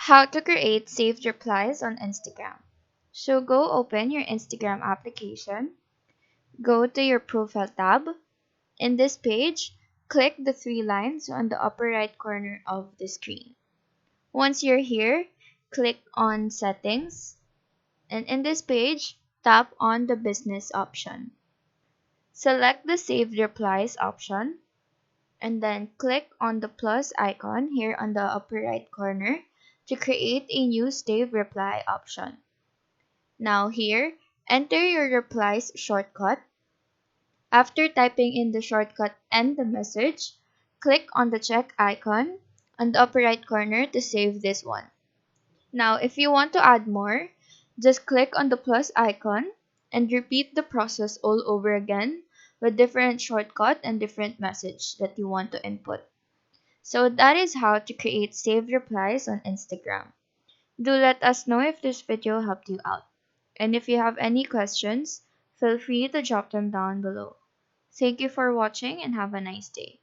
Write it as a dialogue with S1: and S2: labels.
S1: How to create saved replies on Instagram. So go open your Instagram application, go to your profile tab. In this page, click the three lines on the upper right corner of the screen. Once you're here, click on Settings, and in this page, tap on the Business option. Select the Saved Replies option, and then click on the plus icon here on the upper right corner to create a new Save Reply option. Now here, enter your replies shortcut. After typing in the shortcut and the message, click on the check icon on the upper right corner to save this one. Now, if you want to add more, just click on the plus icon and repeat the process all over again with different shortcut and different message that you want to input. So that is how to create saved replies on Instagram. Do let us know if this video helped you out. And if you have any questions, feel free to drop them down below. Thank you for watching and have a nice day.